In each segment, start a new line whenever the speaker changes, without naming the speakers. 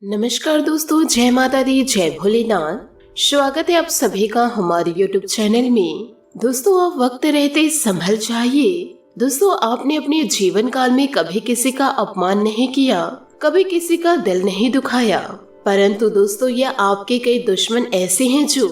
नमस्कार दोस्तों, जय माता दी, जय भोलेनाथ। स्वागत है आप सभी का हमारे YouTube चैनल में। दोस्तों, आप वक्त रहते संभल जाइए। दोस्तों, आपने अपने जीवन काल में कभी किसी का अपमान नहीं किया, कभी किसी का दिल नहीं दुखाया, परंतु दोस्तों यह आपके कई दुश्मन ऐसे हैं जो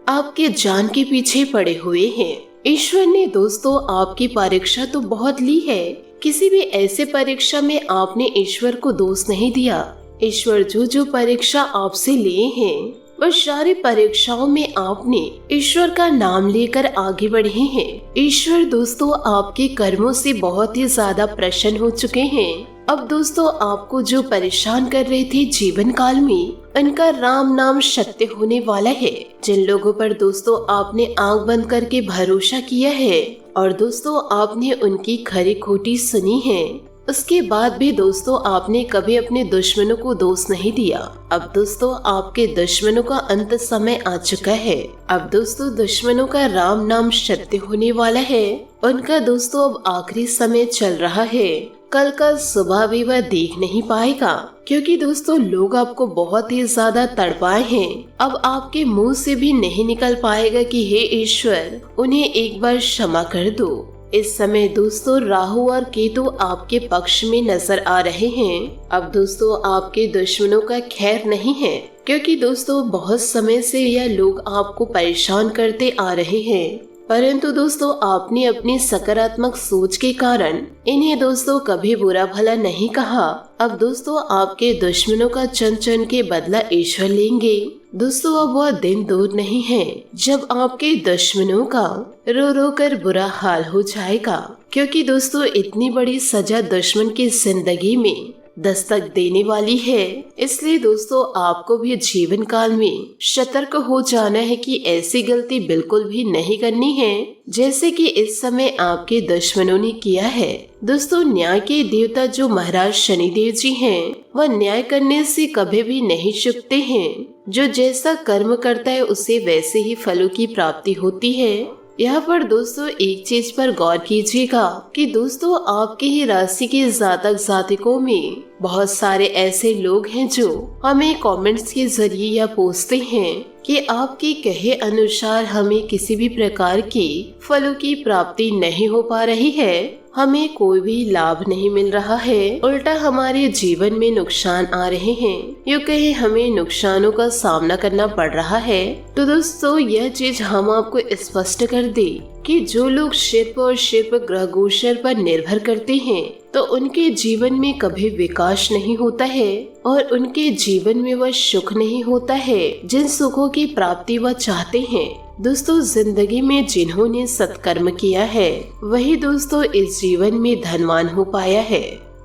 आपके जान के पीछे पड़े हुए हैं। ईश्वर ने दोस्तों आपकी परीक्षा तो बहुत ली है, किसी भी ऐसे परीक्षा में आपने ईश्वर को दोष नहीं दिया। ईश्वर जो परीक्षा आपसे लिए हैं, वह सारी परीक्षाओं में आपने ईश्वर का नाम लेकर आगे बढ़े हैं। ईश्वर दोस्तों आपके कर्मों से बहुत ही ज्यादा प्रसन्न हो चुके हैं। अब दोस्तों आपको जो परेशान कर रहे थे जीवन काल में, उनका राम नाम सत्य होने वाला है। जिन लोगों पर दोस्तों आपने आंख बंद करके भरोसा किया है और दोस्तों आपने उनकी खरी खोटी सुनी है, उसके बाद भी दोस्तों आपने कभी अपने दुश्मनों को दोष नहीं दिया। अब दोस्तों आपके दुश्मनों का अंत समय आ चुका है। अब दोस्तों दुश्मनों का राम नाम सत्य होने वाला है। उनका दोस्तों अब आखिरी समय चल रहा है। कल का सुबह भी वह देख नहीं पाएगा, क्योंकि दोस्तों लोग आपको बहुत ही ज्यादा तड़पाए हैं। अब आपके मुंह से भी नहीं निकल पाएगा कि हे ईश्वर, उन्हें एक बार क्षमा कर दो। इस समय दोस्तों राहु और केतु आपके पक्ष में नजर आ रहे हैं। अब दोस्तों आपके दुश्मनों का खैर नहीं है, क्योंकि दोस्तों बहुत समय से यह लोग आपको परेशान करते आ रहे हैं, परंतु दोस्तों आपने अपनी सकारात्मक सोच के कारण इन्हें दोस्तों कभी बुरा भला नहीं कहा। अब दोस्तों आपके दुश्मनों का चुन चुन के बदला ईश्वर लेंगे। दोस्तों अब वह दिन दूर नहीं है जब आपके दुश्मनों का रो रो कर बुरा हाल हो जाएगा, क्योंकि दोस्तों इतनी बड़ी सजा दुश्मन की जिंदगी में दस्तक देने वाली है। इसलिए दोस्तों आपको भी जीवन काल में सतर्क हो जाना है कि ऐसी गलती बिल्कुल भी नहीं करनी है जैसे कि इस समय आपके दुश्मनों ने किया है। दोस्तों न्याय के देवता जो महाराज शनिदेव जी हैं, वह न्याय करने से कभी भी नहीं चूकते हैं। जो जैसा कर्म करता है उसे वैसे ही फलों की प्राप्ति होती है। यहाँ पर दोस्तों एक चीज पर गौर कीजिएगा कि दोस्तों आपके ही राशि के जातक जातिकों में बहुत सारे ऐसे लोग हैं जो हमें कमेंट्स के जरिए यह पूछते हैं कि आपके कहे अनुसार हमें किसी भी प्रकार की फलों की प्राप्ति नहीं हो पा रही है, हमें कोई भी लाभ नहीं मिल रहा है, उल्टा हमारे जीवन में नुकसान आ रहे हैं, यूँ कहे हमें नुकसानों का सामना करना पड़ रहा है। तो दोस्तों यह चीज हम आपको स्पष्ट कर दे कि जो लोग शिल्प और शिल्प ग्रह गोचर पर निर्भर करते हैं, तो उनके जीवन में कभी विकास नहीं होता है और उनके जीवन में वह सुख नहीं होता है जिन सुखों की प्राप्ति वह चाहते हैं। दोस्तों जिंदगी में जिन्होंने सत्कर्म किया है वही दोस्तों इस जीवन में धनवान हो पाया है,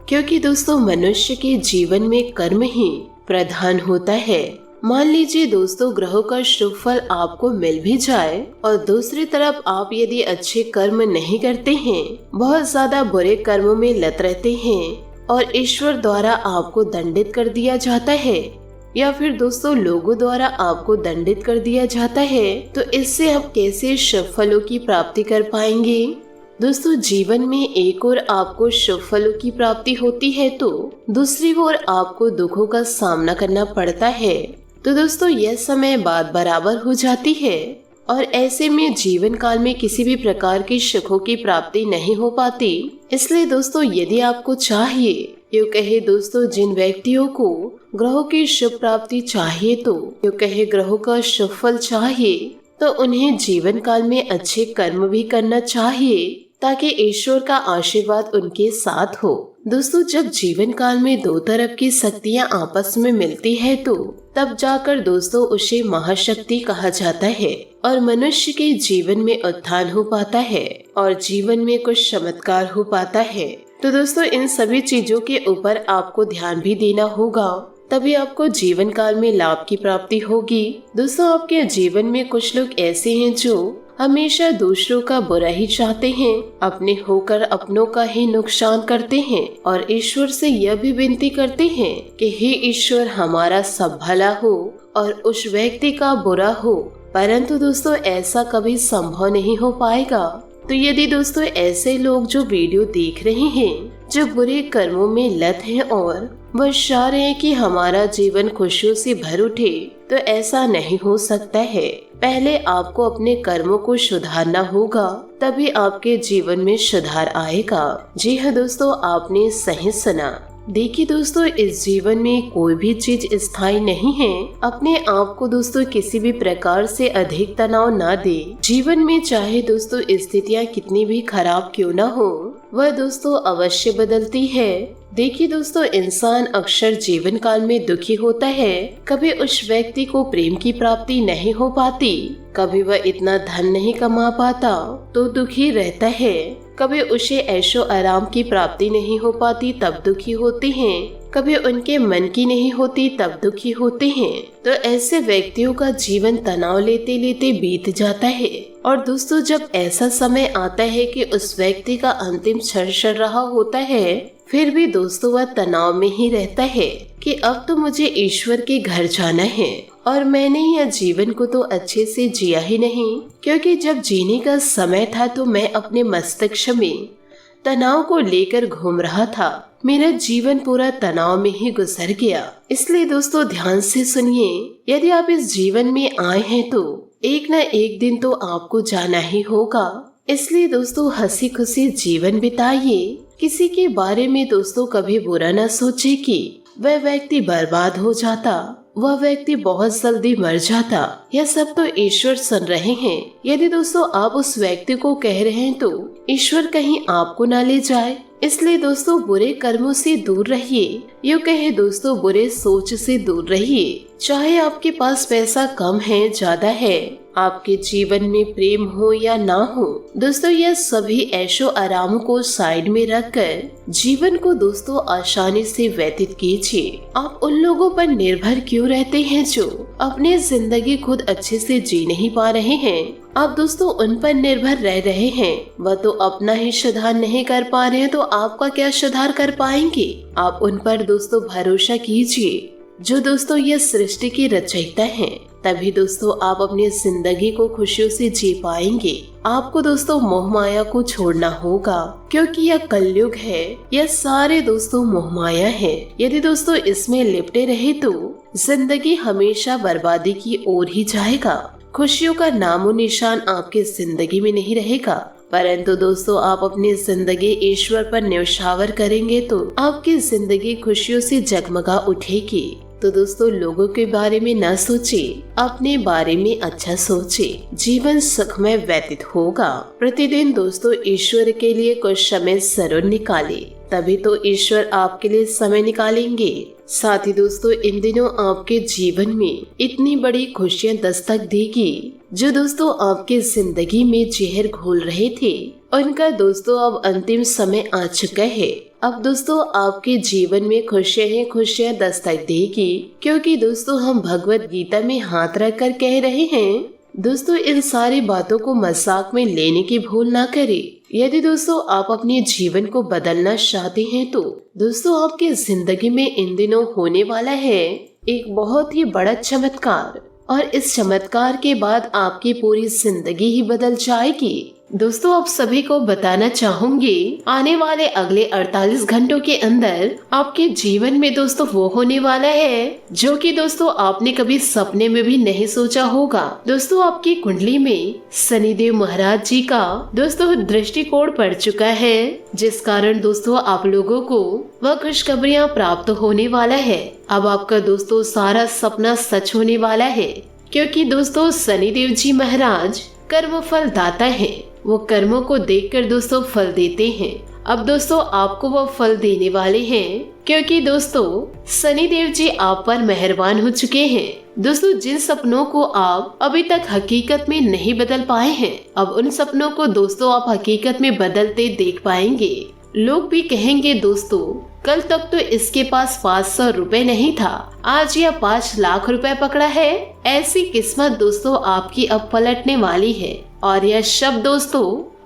क्योंकि दोस्तों मनुष्य के जीवन में कर्म ही प्रधान होता है। मान लीजिए दोस्तों ग्रहों का शुभ फल आपको मिल भी जाए और दूसरी तरफ आप यदि अच्छे कर्म नहीं करते हैं, बहुत ज्यादा बुरे कर्मों में लत रहते हैं और ईश्वर द्वारा आपको दंडित कर दिया जाता है या फिर दोस्तों लोगों द्वारा आपको दंडित कर दिया जाता है, तो इससे आप कैसे शुभ फलों की प्राप्ति कर पाएंगे। दोस्तों जीवन में एक ओर आपको शुभ फलों की प्राप्ति होती है तो दूसरी ओर आपको दुखों का सामना करना पड़ता है। तो दोस्तों यह समय बात बराबर हो जाती है और ऐसे में जीवन काल में किसी भी प्रकार की सुखों की प्राप्ति नहीं हो पाती। इसलिए दोस्तों यदि आपको चाहिए, यूँ कहे दोस्तों जिन व्यक्तियों को ग्रहों की शुभ प्राप्ति चाहिए, तो यूँ कहे ग्रहों का शुभ फल चाहिए, तो उन्हें जीवन काल में अच्छे कर्म भी करना चाहिए ताकि ईश्वर का आशीर्वाद उनके साथ हो। दोस्तों जब जीवन काल में दो तरफ की शक्तियाँ आपस में मिलती है तो तब जाकर दोस्तों उसे महाशक्ति कहा जाता है और मनुष्य के जीवन में उत्थान हो पाता है और जीवन में कुछ चमत्कार हो पाता है। तो दोस्तों इन सभी चीजों के ऊपर आपको ध्यान भी देना होगा, तभी आपको जीवन काल में लाभ की प्राप्ति होगी। दोस्तों आपके जीवन में कुछ लोग ऐसे हैं जो हमेशा दूसरों का बुरा ही चाहते हैं, अपने होकर अपनों का ही नुकसान करते हैं और ईश्वर से यह भी विनती करते हैं कि हे ईश्वर हमारा सब भला हो और उस व्यक्ति का बुरा हो, परंतु दोस्तों ऐसा कभी संभव नहीं हो पाएगा। तो यदि दोस्तों ऐसे लोग जो वीडियो देख रहे हैं, जो बुरे कर्मों में लत हैं और वह चाह रहे हैं कि हमारा जीवन खुशियों से भर उठे, तो ऐसा नहीं हो सकता है। पहले आपको अपने कर्मों को सुधारना होगा, तभी आपके जीवन में सुधार आएगा। जी हाँ दोस्तों, आपने सही सुना। देखिए दोस्तों, इस जीवन में कोई भी चीज स्थायी नहीं है। अपने आप को दोस्तों किसी भी प्रकार से अधिक तनाव ना दे। जीवन में चाहे दोस्तों स्थितियाँ कितनी भी खराब क्यों ना हो, वह दोस्तों अवश्य बदलती है। देखिए दोस्तों, इंसान अक्सर जीवन काल में दुखी होता है। कभी उस व्यक्ति को प्रेम की प्राप्ति नहीं हो पाती, कभी वह इतना धन नहीं कमा पाता तो दुखी रहता है, कभी उसे ऐशो आराम की प्राप्ति नहीं हो पाती तब दुखी होते हैं, कभी उनके मन की नहीं होती तब दुखी होते हैं। तो ऐसे व्यक्तियों का जीवन तनाव लेते लेते बीत जाता है। और दोस्तों, जब ऐसा समय आता है कि उस व्यक्ति का अंतिम क्षण चल रहा होता है, फिर भी दोस्तों वह तनाव में ही रहता है कि अब तो मुझे ईश्वर के घर जाना है और मैंने यह जीवन को तो अच्छे से जिया ही नहीं, क्योंकि जब जीने का समय था तो मैं अपने मस्तिष्क में तनाव को लेकर घूम रहा था। मेरा जीवन पूरा तनाव में ही गुजर गया। इसलिए दोस्तों ध्यान से सुनिए, यदि आप इस जीवन में आए हैं तो एक न एक दिन तो आपको जाना ही होगा। इसलिए दोस्तों हंसी खुशी जीवन बिताइए। किसी के बारे में दोस्तों कभी बुरा न सोचे कि वह व्यक्ति बर्बाद हो जाता, वह व्यक्ति बहुत जल्दी मर जाता। यह सब तो ईश्वर सुन रहे हैं। यदि दोस्तों आप उस व्यक्ति को कह रहे हैं तो ईश्वर कहीं आपको ना ले जाए। इसलिए दोस्तों बुरे कर्मों से दूर रहिए। यूँ कहे दोस्तों बुरे सोच से दूर रहिए। चाहे आपके पास पैसा कम है ज्यादा है, आपके जीवन में प्रेम हो या ना हो, दोस्तों यह सभी ऐशो आराम को साइड में रखकर जीवन को दोस्तों आसानी से व्यतीत कीजिए। आप उन लोगों पर निर्भर क्यों रहते हैं जो अपनी जिंदगी खुद अच्छे से जी नहीं पा रहे हैं? आप दोस्तों उन पर निर्भर रह रहे हैं, वह तो अपना ही सुधार नहीं कर पा रहे हैं, तो आपका क्या सुधार कर पाएंगे? आप उन पर दोस्तों भरोसा कीजिए जो दोस्तों यह सृष्टि की रचयिता हैं। तभी दोस्तों आप अपनी जिंदगी को खुशियों से जी पाएंगे। आपको दोस्तों मोह माया को छोड़ना होगा, क्योंकि यह कलयुग है। यह सारे दोस्तों मोह माया है। यदि दोस्तों इसमें लिपटे रहे तो जिंदगी हमेशा बर्बादी की ओर ही जाएगा। खुशियों का नामो निशान आपकी जिंदगी में नहीं रहेगा। परंतु दोस्तों आप अपनी जिंदगी ईश्वर पर न्यौछावर करेंगे तो आपकी जिंदगी खुशियों से जगमगा उठेगी। तो दोस्तों लोगों के बारे में न सोचे, अपने बारे में अच्छा सोचे। जीवन सुखमय व्यतीत होगा। प्रतिदिन दोस्तों ईश्वर के लिए कुछ समय जरूर निकाले, तभी तो ईश्वर आपके लिए समय निकालेंगे। साथ ही दोस्तों इन दिनों आपके जीवन में इतनी बड़ी खुशियां दस्तक देगी जो दोस्तों आपके जिंदगी में जहर घोल रहे थे, उनका दोस्तों अब अंतिम समय आ चुका है। अब दोस्तों आपके जीवन में खुशियां ही खुशियां दस्तक देगी, क्योंकि दोस्तों हम भगवत गीता में हाथ रख कर कह रहे हैं। दोस्तों इन सारी बातों को मजाक में लेने की भूल ना करें। यदि दोस्तों आप अपने जीवन को बदलना चाहते हैं तो दोस्तों आपकी जिंदगी में इन दिनों होने वाला है एक बहुत ही बड़ा चमत्कार, और इस चमत्कार के बाद आपकी पूरी जिंदगी ही बदल जाएगी। दोस्तों आप सभी को बताना चाहूंगी, आने वाले अगले 48 घंटों के अंदर आपके जीवन में दोस्तों वो होने वाला है जो कि दोस्तों आपने कभी सपने में भी नहीं सोचा होगा। दोस्तों आपकी कुंडली में शनिदेव महाराज जी का दोस्तों दृष्टिकोण पड़ चुका है, जिस कारण दोस्तों आप लोगों को वह खुशखबरियाँ प्राप्त होने वाला है। अब आपका दोस्तों सारा सपना सच होने वाला है, क्योंकि दोस्तों शनिदेव जी महाराज कर्म फल दाता है। वो कर्मों को देखकर दोस्तों फल देते हैं। अब दोस्तों आपको वो फल देने वाले हैं, क्योंकि दोस्तों शनिदेव जी आप पर मेहरबान हो चुके हैं। दोस्तों जिन सपनों को आप अभी तक हकीकत में नहीं बदल पाए हैं, अब उन सपनों को दोस्तों आप हकीकत में बदलते देख पाएंगे। लोग भी कहेंगे दोस्तों कल तक तो इसके पास 500 रुपए नहीं था, आज यह 5 लाख रुपए पकड़ा है। ऐसी किस्मत दोस्तों आपकी अब पलटने वाली है, और यह शब्द दोस्तों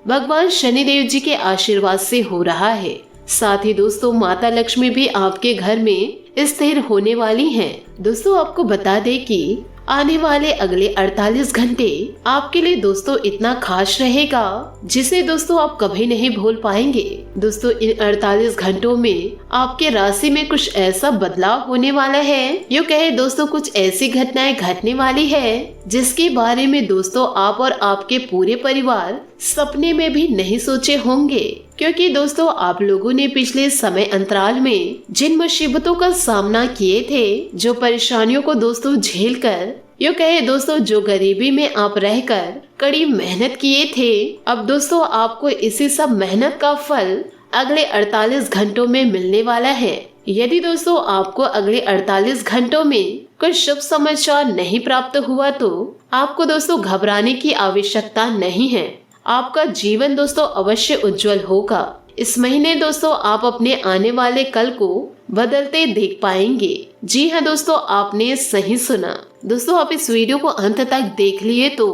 भगवान शनिदेव जी के आशीर्वाद से हो रहा है। साथ ही दोस्तों माता लक्ष्मी भी आपके घर में स्थिर होने वाली हैं। दोस्तों आपको बता दें कि आने वाले अगले 48 घंटे आपके लिए दोस्तों इतना खास रहेगा जिसे दोस्तों आप कभी नहीं भूल पाएंगे। दोस्तों इन 48 घंटों में आपके राशि में कुछ ऐसा बदलाव होने वाला है, यूँ कहे दोस्तों कुछ ऐसी घटनाएं घटने वाली है जिसके बारे में दोस्तों आप और आपके पूरे परिवार सपने में भी नहीं सोचे होंगे। क्योंकि दोस्तों आप लोगों ने पिछले समय अंतराल में जिन मुसीबतों का सामना किए थे, जो परेशानियों को दोस्तों झेल कर, यूँ कहे दोस्तों जो गरीबी में आप रहकर कड़ी मेहनत किए थे, अब दोस्तों आपको इसी सब मेहनत का फल अगले 48 घंटों में मिलने वाला है। यदि दोस्तों आपको अगले 48 घंटों में कोई शुभ समाचार नहीं प्राप्त हुआ तो आपको दोस्तों घबराने की आवश्यकता नहीं है। आपका जीवन दोस्तों अवश्य उज्जवल होगा। इस महीने दोस्तों आप अपने आने वाले कल को बदलते देख पाएंगे। जी हाँ दोस्तों, आपने सही सुना। दोस्तों आप इस वीडियो को अंत तक देख लिए तो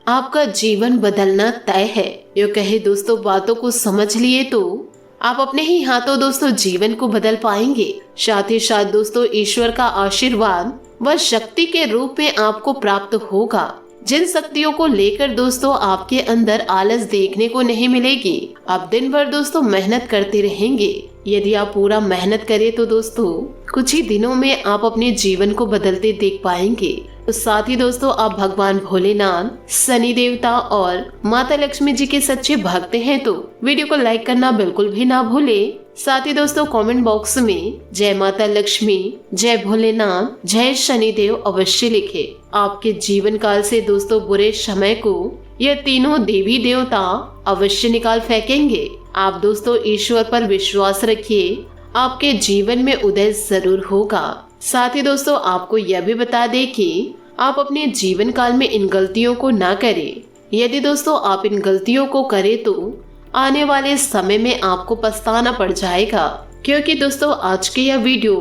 आपका जीवन बदलना तय है। यो कहे दोस्तों बातों को समझ लिए तो आप अपने ही हाथों दोस्तों जीवन को बदल पाएंगे। साथ ही साथ दोस्तों ईश्वर का आशीर्वाद व शक्ति के रूप में आपको प्राप्त होगा, जिन शक्तियों को लेकर दोस्तों आपके अंदर आलस देखने को नहीं मिलेगी। आप दिन भर दोस्तों मेहनत करते रहेंगे। यदि आप पूरा मेहनत करें तो दोस्तों कुछ ही दिनों में आप अपने जीवन को बदलते देख पाएंगे। तो साथ ही दोस्तों आप भगवान भोलेनाथ, शनि देवता और माता लक्ष्मी जी के सच्चे भक्त हैं तो वीडियो को लाइक करना बिल्कुल भी ना भूलें। साथ ही दोस्तों कमेंट बॉक्स में जय माता लक्ष्मी, जय भोलेनाथ, जय शनिदेव अवश्य लिखे। आपके जीवन काल से दोस्तों बुरे समय को ये तीनों देवी देवता अवश्य निकाल फेंकेंगे। आप दोस्तों ईश्वर पर विश्वास रखिए, आपके जीवन में उदय जरूर होगा। साथ ही दोस्तों आपको यह भी बता दें कि आप अपने जीवन काल में इन गलतियों को ना करें। यदि दोस्तों आप इन गलतियों को करें तो आने वाले समय में आपको पछताना पड़ जाएगा। क्योंकि दोस्तों आज की यह वीडियो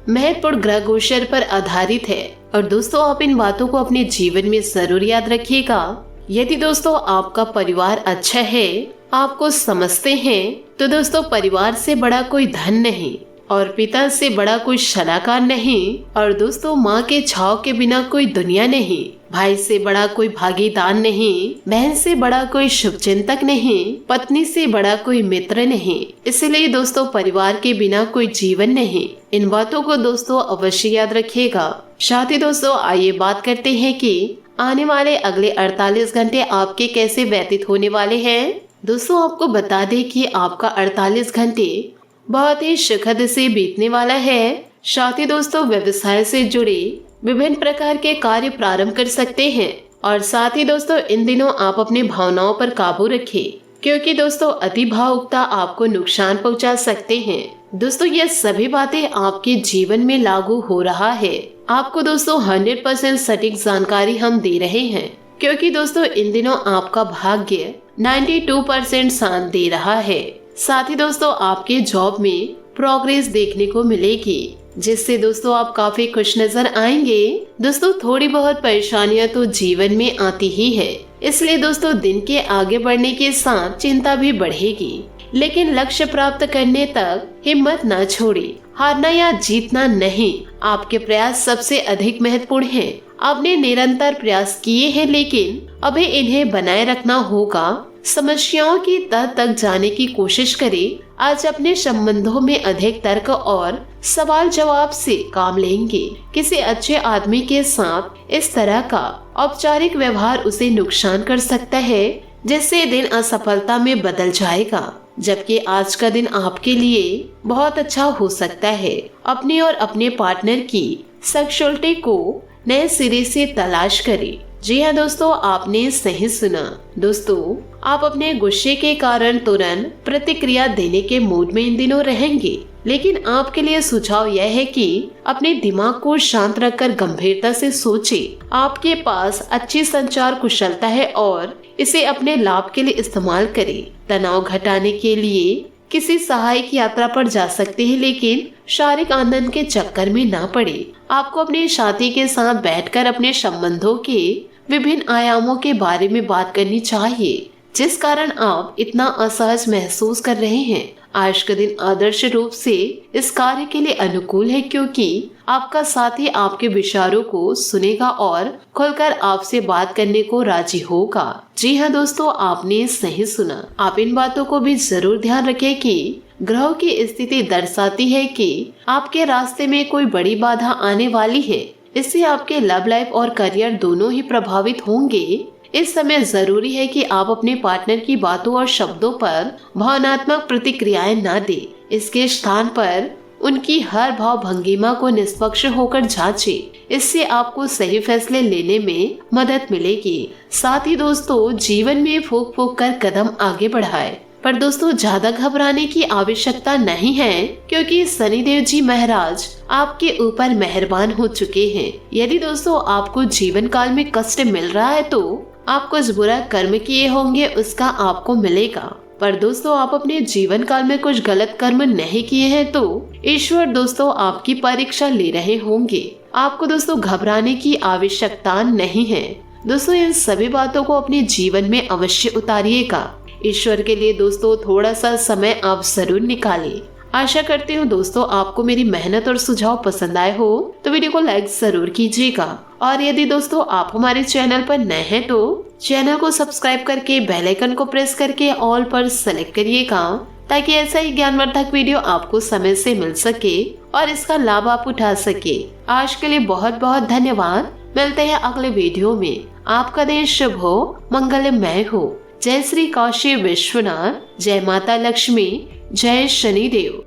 महत्वपूर्ण ग्रह गोचर पर आधारित है और दोस्तों आप इन बातों को अपने जीवन में जरूर याद रखिएगा। यदि दोस्तों आपका परिवार अच्छा है, आपको समझते हैं, तो दोस्तों परिवार से बड़ा कोई धन नहीं और पिता से बड़ा कोई सलाहकार नहीं और दोस्तों माँ के छाव के बिना कोई दुनिया नहीं, भाई से बड़ा कोई भागीदार नहीं, बहन से बड़ा कोई शुभचिंतक नहीं, पत्नी से बड़ा कोई मित्र नहीं। इसलिए दोस्तों परिवार के बिना कोई जीवन नहीं। इन बातों को दोस्तों अवश्य याद रखिएगा। साथ ही दोस्तों आइए बात करते हैं कि आने वाले अगले 48 घंटे आपके कैसे व्यतीत होने वाले हैं। दोस्तों आपको बता दें कि आपका 48 घंटे बहुत ही सुखद से बीतने वाला है। साथ ही दोस्तों व्यवसाय से जुड़े विभिन्न प्रकार के कार्य प्रारंभ कर सकते हैं और साथ ही दोस्तों इन दिनों आप अपनी भावनाओं पर काबू रखें, क्योंकि दोस्तों अति भावुकता आपको नुकसान पहुंचा सकते हैं। दोस्तों ये सभी बातें आपके जीवन में लागू हो रहा है। आपको दोस्तों 100% सटीक जानकारी हम दे रहे हैं, क्योंकि दोस्तों इन दिनों आपका भाग्य 92% साथ दे रहा है। साथ ही दोस्तों आपके जॉब में प्रोग्रेस देखने को मिलेगी, जिससे दोस्तों आप काफी खुश नजर आएंगे। दोस्तों थोड़ी बहुत परेशानियां तो जीवन में आती ही है, इसलिए दोस्तों दिन के आगे बढ़ने के साथ चिंता भी बढ़ेगी, लेकिन लक्ष्य प्राप्त करने तक हिम्मत न छोड़े। हारना या जीतना नहीं, आपके प्रयास सबसे अधिक महत्वपूर्ण है। आपने निरंतर प्रयास किए हैं, लेकिन अभी इन्हें बनाए रखना होगा। समस्याओं की तह तक जाने की कोशिश करें। आज अपने संबंधों में अधिक तर्क और सवाल जवाब से काम लेंगे। किसी अच्छे आदमी के साथ इस तरह का औपचारिक व्यवहार उसे नुकसान कर सकता है, जिससे दिन असफलता में बदल जाएगा। जबकि आज का दिन आपके लिए बहुत अच्छा हो सकता है। अपने और अपने पार्टनर की सेक्सुअलिटी को नए सिरे से तलाश करें। जी हाँ दोस्तों, आपने सही सुना। दोस्तों आप अपने गुस्से के कारण तुरंत प्रतिक्रिया देने के मूड में इन दिनों रहेंगे, लेकिन आपके लिए सुझाव यह है कि अपने दिमाग को शांत रखकर गंभीरता से सोचें। आपके पास अच्छी संचार कुशलता है और इसे अपने लाभ के लिए इस्तेमाल करें। तनाव घटाने के लिए किसी सहायक यात्रा पर जा सकते हैं, लेकिन शारीरिक आनंद के चक्कर में ना पड़े। आपको अपने साथी के साथ बैठकर अपने संबंधों के विभिन्न आयामों के बारे में बात करनी चाहिए, जिस कारण आप इतना असहज महसूस कर रहे हैं। आज का दिन आदर्श रूप से इस कार्य के लिए अनुकूल है, क्योंकि आपका साथी आपके विचारों को सुनेगा और खुलकर आपसे बात करने को राजी होगा। जी हाँ दोस्तों, आपने सही सुना। आप इन बातों को भी जरूर ध्यान रखें कि ग्रहों की स्थिति दर्शाती है कि आपके रास्ते में कोई बड़ी बाधा आने वाली है। इससे आपके लव लाइफ और करियर दोनों ही प्रभावित होंगे। इस समय जरूरी है कि आप अपने पार्टनर की बातों और शब्दों पर भावनात्मक प्रतिक्रियाएं न दें। इसके स्थान पर उनकी हर भाव भंगिमा को निष्पक्ष होकर जांचें। इससे आपको सही फैसले लेने में मदद मिलेगी। साथ ही दोस्तों, जीवन में फूंक फूंक कर कदम आगे बढ़ाएं। पर दोस्तों, ज्यादा घबराने की आवश्यकता नहीं है, क्योंकि शनिदेव जी महाराज आपके ऊपर मेहरबान हो चुके हैं। यदि दोस्तों आपको जीवन काल में कष्ट मिल रहा है तो आप कुछ बुरा कर्म किए होंगे, उसका आपको मिलेगा। पर दोस्तों, आप अपने जीवन काल में कुछ गलत कर्म नहीं किए हैं तो ईश्वर दोस्तों आपकी परीक्षा ले रहे होंगे। आपको दोस्तों घबराने की आवश्यकता नहीं है। दोस्तों, इन सभी बातों को अपने जीवन में अवश्य उतारिएगा। ईश्वर के लिए दोस्तों थोड़ा सा समय आप जरूर निकालें। आशा करती हूँ दोस्तों आपको मेरी मेहनत और सुझाव पसंद आए हो तो वीडियो को लाइक जरूर कीजिएगा। और यदि दोस्तों आप हमारे चैनल पर नए हैं तो चैनल को सब्सक्राइब करके बेल आइकन को प्रेस करके ऑल पर सेलेक्ट करिएगा, ताकि ऐसा ही ज्ञानवर्धक वीडियो आपको समय से मिल सके और इसका लाभ आप उठा सके। आज के लिए बहुत बहुत धन्यवाद। मिलते हैं अगले वीडियो में। आपका दिन शुभ हो, मंगलमय हो। जय श्री काशी विश्वनाथ, जय माता लक्ष्मी, जय शनिदेव।